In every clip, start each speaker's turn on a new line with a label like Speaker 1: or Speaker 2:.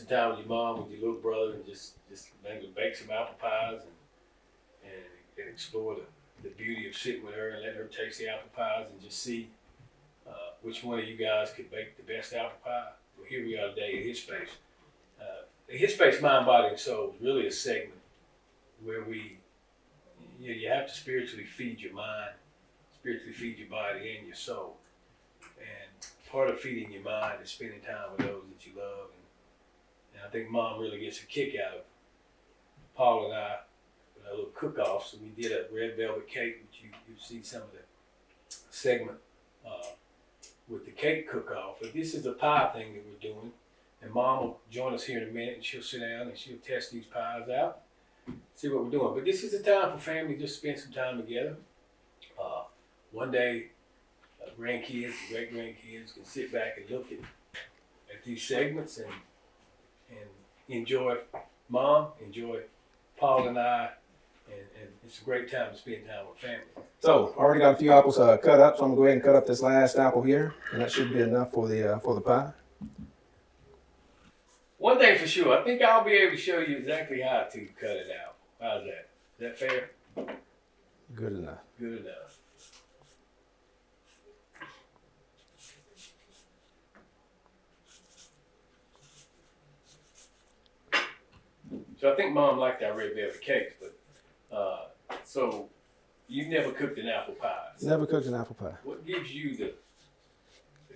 Speaker 1: some time with your mom, with your little brother, and just maybe bake some apple pies and explore the beauty of sitting with her and letting her taste the apple pies and just see which one of you guys could bake the best apple pie. Well, here we are today at HisSpace. The HisSpace Mind, Body, and Soul is really a segment where you have to spiritually feed your mind, spiritually feed your body and your soul. And part of feeding your mind is spending time with those that you love. And I think Mom really gets a kick out of Paul and I with our little cook-off. So we did a red velvet cake, which you see some of the segment with the cake cook-off. But this is a pie thing that we're doing. And Mom will join us here in a minute, and she'll sit down and she'll test these pies out, see what we're doing. But this is a time for family just spend some time together. One day, grandkids, great-grandkids can sit back and look at these segments and enjoy Mom, enjoy Paul and I, and it's a great time to spend time with family.
Speaker 2: So, already got a few apples cut up, so I'm gonna go ahead and cut up this last apple here, and that should be enough for the pie.
Speaker 1: One thing for sure, I think I'll be able to show you exactly how to cut it out. How's that? Is that fair?
Speaker 2: Good enough.
Speaker 1: Good enough. So I think Mom liked our red velvet cakes, but so you've never cooked an apple pie. So
Speaker 2: Never cooked an apple pie.
Speaker 1: what gives you the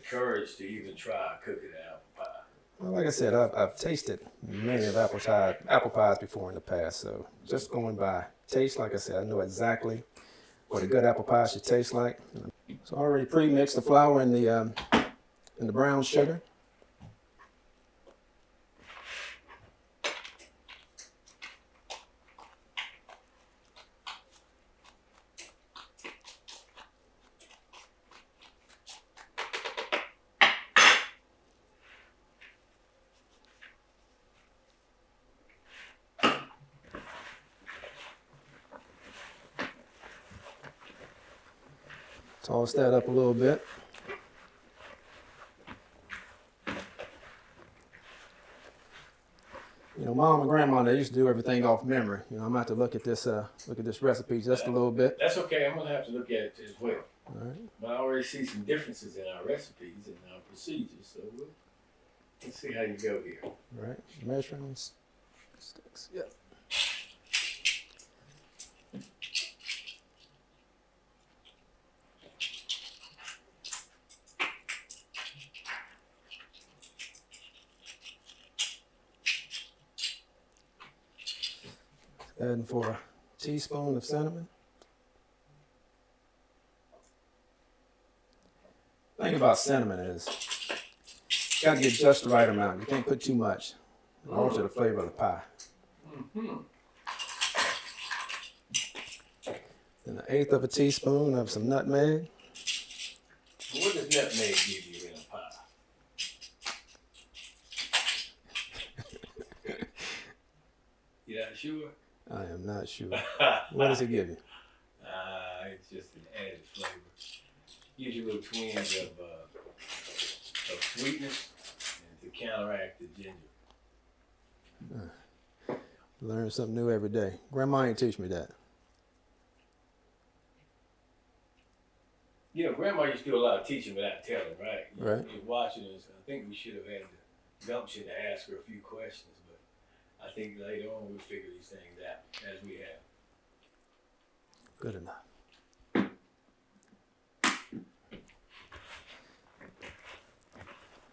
Speaker 1: courage to even try cooking an apple pie?
Speaker 2: Well, like I said, I've tasted many of apple pies before in the past, so just going by taste, like I said, I know exactly what a good apple pie should taste like. So I already pre-mixed the flour and the brown sugar. Toss that up a little bit. You know, Mom and Grandma, they used to do everything off memory. You know, I'm going to have to look at this recipe just a little bit.
Speaker 1: That's okay. I'm going to have to look at it as well.
Speaker 2: All right.
Speaker 1: But I already see some differences in our recipes and our procedures, so let's see how you go here.
Speaker 2: All right. Measuring sticks. Yep. Adding for a teaspoon of cinnamon. The thing about cinnamon is you got to get just the right amount. You can't put too much. It'll alter the flavor of the pie.
Speaker 1: Mm-hmm.
Speaker 2: Then 1/8 of a teaspoon of some nutmeg.
Speaker 1: What does nutmeg give you in a pie? You not sure?
Speaker 2: I am not sure. What does it give you?
Speaker 1: It's just an added flavor. Gives you a little twinge of sweetness and to counteract the ginger.
Speaker 2: Learn something new every day. Grandma ain't teach me that.
Speaker 1: You know, Grandma used to do a lot of teaching without telling, right?
Speaker 2: Right.
Speaker 1: You're watching us. I think we should have had the gumption to ask her a few questions, but I think later on we'll figure these things out as we have.
Speaker 2: Good enough.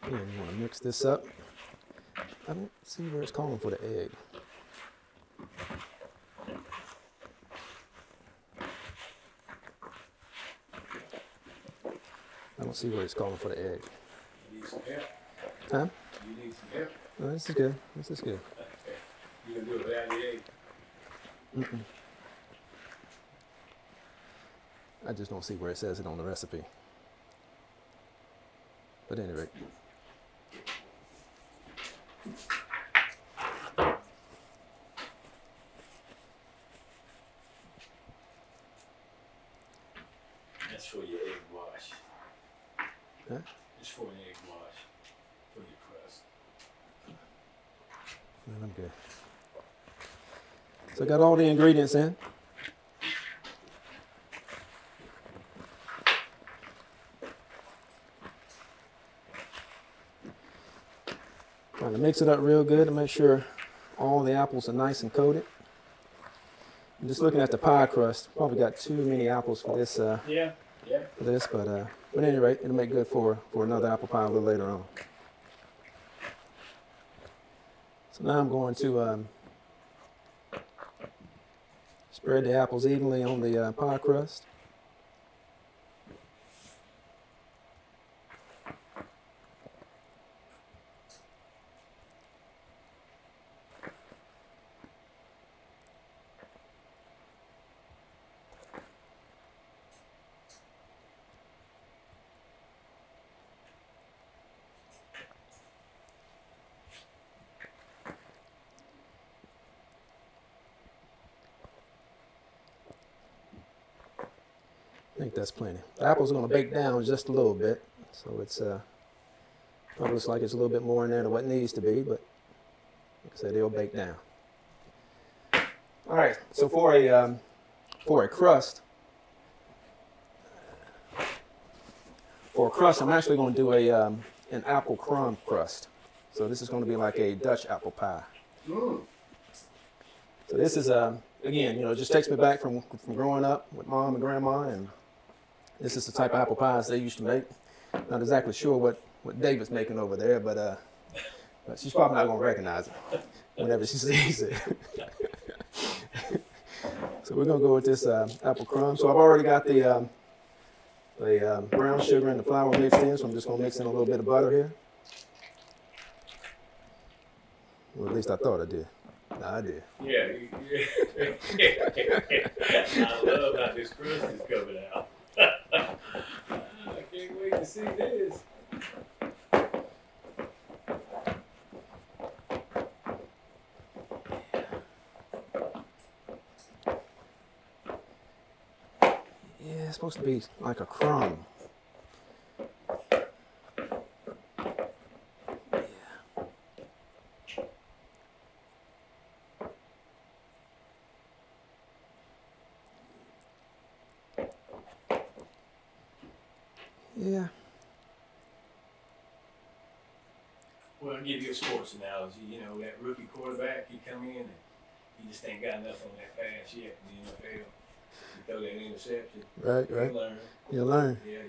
Speaker 2: And you want to mix this up. I don't see where it's calling for the egg. I don't see where it's calling for the egg.
Speaker 1: You need some help?
Speaker 2: Huh?
Speaker 1: You need some help?
Speaker 2: No, this is good. This is good.
Speaker 1: You can do it without the egg?
Speaker 2: Mm-mm. I just don't see where it says it on the recipe. But anyway.
Speaker 1: That's for your egg wash.
Speaker 2: Huh?
Speaker 1: It's for an egg wash for your crust.
Speaker 2: And I'm good. So I got all the ingredients in. Trying to mix it up real good to make sure all the apples are nice and coated. I'm just looking at the pie crust. Probably got too many apples for this.
Speaker 1: Yeah.
Speaker 2: For this, but at any rate, it'll make good for another apple pie a little later on. So now I'm going to spread the apples evenly on the pie crust. I think that's plenty. The apples are going to bake down just a little bit, so it's probably looks like it's a little bit more in there than what it needs to be, but like I said, they'll bake down. All right, so for a crust, I'm actually going to do an apple crumb crust. So this is going to be like a Dutch apple pie.
Speaker 1: Mm.
Speaker 2: So this is again, it just takes me back from growing up with mom and grandma, and this is the type of apple pies they used to make. Not exactly sure what David's making over there, but she's probably not going to recognize it whenever she sees it. So we're going to go with this apple crumb. So I've already got the brown sugar and the flour mixed in, so I'm just going to mix in a little bit of butter here. Well, at least I thought I did. No, I did.
Speaker 1: Yeah. I love how this crust is coming out. I can't wait to see this.
Speaker 2: Yeah, it's supposed to be like a crumb. Yeah.
Speaker 1: Well, I'll give you a sports analogy. That rookie quarterback, he come in and he just ain't got enough on that pass yet in the NFL. You throw that interception.
Speaker 2: Right. You'll learn.
Speaker 1: Yeah.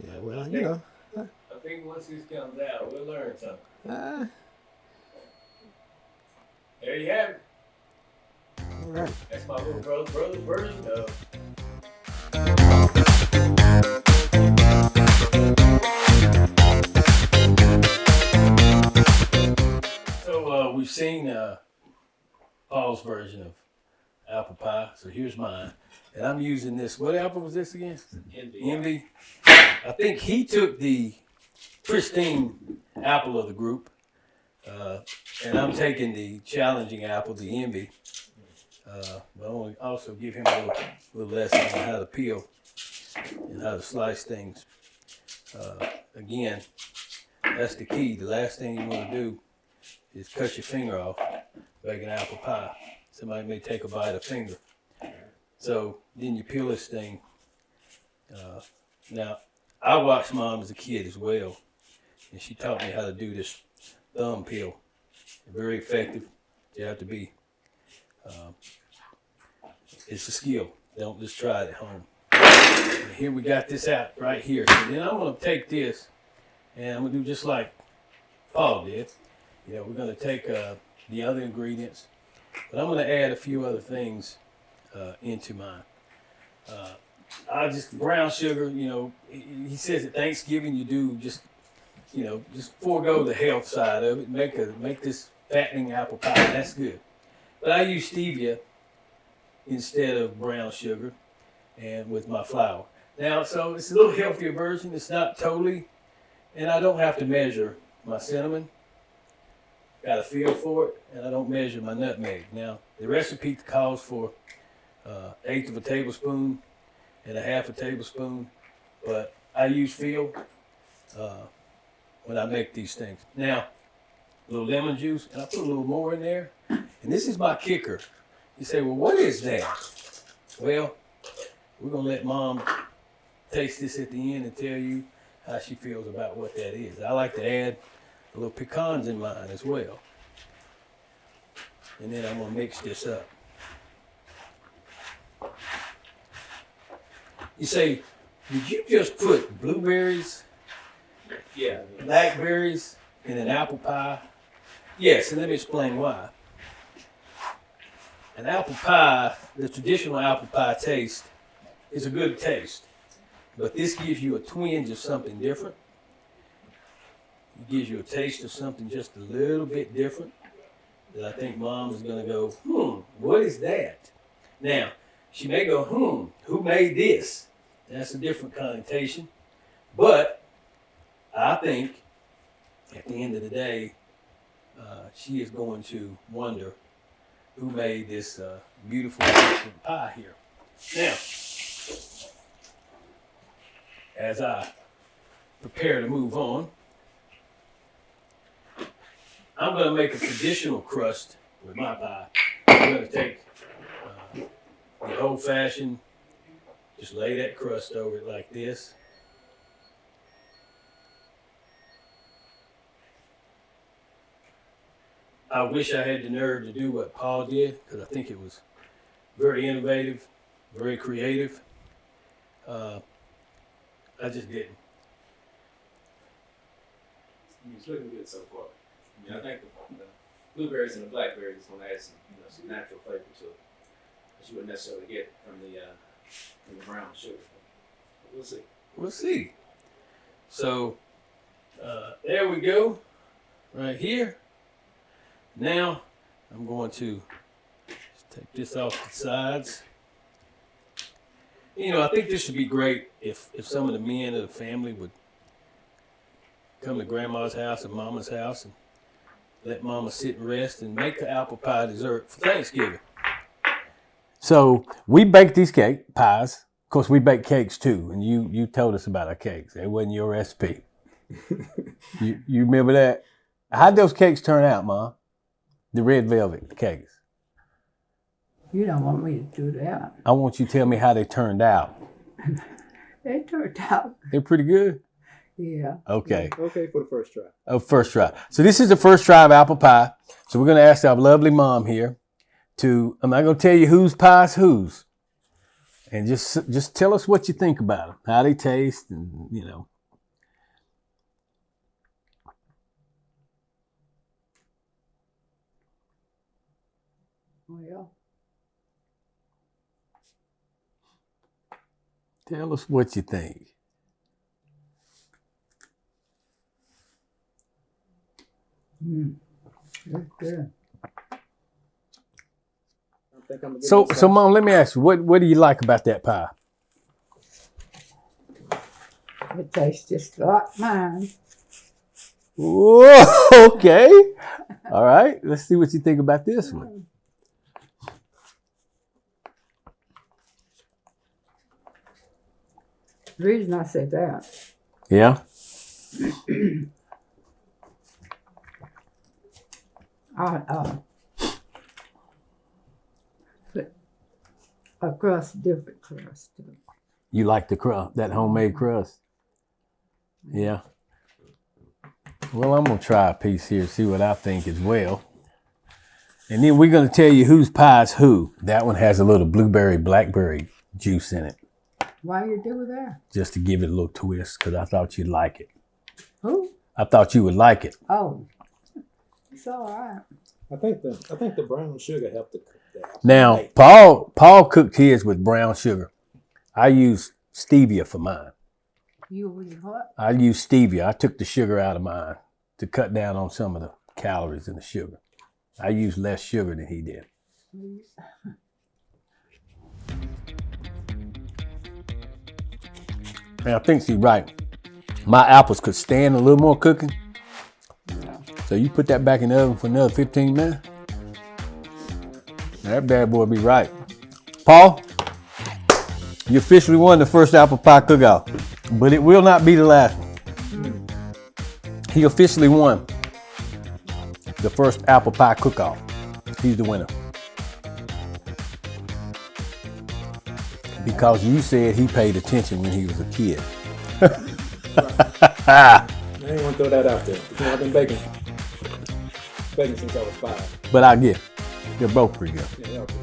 Speaker 2: Yeah, well,
Speaker 1: I think once this comes out, we'll learn something. There you have it.
Speaker 2: All right.
Speaker 1: That's my little brother's version of. So we've seen Paul's version of apple pie. So here's mine, and I'm using this. What apple was this again? Envy. I think he took the pristine apple of the group, and I'm taking the challenging apple, the Envy. But I want to also give him a little lesson on how to peel and how to slice things. Again, that's the key. The last thing you want to do is cut your finger off making apple pie. Somebody may take a bite of finger. So then you peel this thing. Now, I watched Mom as a kid as well, and she taught me how to do this thumb peel. Very effective. You have to be. It's a skill. Don't just try it at home. And here we got this out right here. So then I'm going to take this, and I'm going to do just like Paul did. We're going to take the other ingredients, but I'm going to add a few other things into mine. Brown sugar, he says at Thanksgiving you do just forego the health side of it. Make this fattening apple pie. That's good. But I use stevia instead of brown sugar and with my flour. Now, so it's a little healthier version. It's not totally, and I don't have to measure my cinnamon. Got a feel for it, and I don't measure my nutmeg. Now, the recipe calls for 1/8 of a tablespoon and 1/2 tablespoon, but I use feel when I make these things. Now, a little lemon juice, and I put a little more in there. And this is my kicker. You say, well, what is that? Well, we're gonna let Mom taste this at the end and tell you how she feels about what that is. I like to add a little pecans in mine as well. And then I'm gonna mix this up. You say, did you just put blueberries, blackberries in an apple pie? Yes, and let me explain why. An apple pie, the traditional apple pie taste, is a good taste. But this gives you a twinge of something different. It gives you a taste of something just a little bit different that I think Mom is gonna go, what is that? Now, she may go, who made this? That's a different connotation. But I think at the end of the day, she is going to wonder who made this beautiful pie here. Now, as I prepare to move on, I'm going to make a traditional crust with my pie. I'm going to take the old-fashioned, just lay that crust over it like this. I wish I had the nerve to do what Paul did, because I think it was very innovative, very creative. I just didn't.
Speaker 3: It's looking good so far. I mean, I think the blueberries and the blackberries is going to add some natural flavor to it that you wouldn't necessarily get from the brown sugar. But we'll see.
Speaker 1: We'll see. So there we go, right here. Now I'm going to just take this off the sides. You know, I think this would be great if some of the men of the family would come to Grandma's house and Mama's house and let Mama sit and rest and make the apple pie dessert for Thanksgiving. So we baked these pies. Of course, we bake cakes too, and you told us about our cakes. It wasn't your recipe. you remember that? How'd those cakes turn out, Mom? The red velvet cakes.
Speaker 4: You don't want me to do that.
Speaker 1: I want you to tell me how they turned out.
Speaker 4: They turned out.
Speaker 1: They're pretty good?
Speaker 4: Yeah.
Speaker 1: Okay.
Speaker 3: Okay for the first try.
Speaker 1: Oh, first try. So this is the first try of apple pie. So we're going to ask our lovely Mom here I'm not going to tell you whose pie's whose. And just tell us what you think about them, how they taste, and, you know.
Speaker 4: Well,
Speaker 1: Tell us what you think.
Speaker 4: that's good.
Speaker 1: So Mom, let me ask you, what do you like about that pie?
Speaker 4: It tastes just like mine.
Speaker 1: Whoa, okay. All right, let's see what you think about this one.
Speaker 4: The reason I said that,
Speaker 1: Yeah?
Speaker 4: I put a crust, different crust.
Speaker 1: You like the crust, that homemade crust? Yeah. Well, I'm going to try a piece here, see what I think as well. And then we're going to tell you whose pie's who. That one has a little blueberry, blackberry juice in it.
Speaker 4: Why you do that?
Speaker 1: Just to give it a little twist, because I thought you'd like it.
Speaker 4: Who?
Speaker 1: I thought you would like it.
Speaker 4: Oh, it's all right.
Speaker 3: I think the brown sugar helped to cook that.
Speaker 1: Now, Paul cooked his with brown sugar. I used stevia for mine.
Speaker 4: You was what?
Speaker 1: I used stevia. I took the sugar out of mine to cut down on some of the calories in the sugar. I used less sugar than he did. And I think she's right. My apples could stand a little more cooking. So you put that back in the oven for another 15 minutes. That bad boy be right. Paul, you officially won the first apple pie cook-off, but it will not be the last one. He officially won.
Speaker 5: the first apple pie cook-off. He's the winner. Because you said he paid attention when he was a kid.
Speaker 2: I didn't want to throw that out there. You know, I've been baking since I was 5.
Speaker 5: But I get, they're both pretty good.
Speaker 2: Yeah, okay.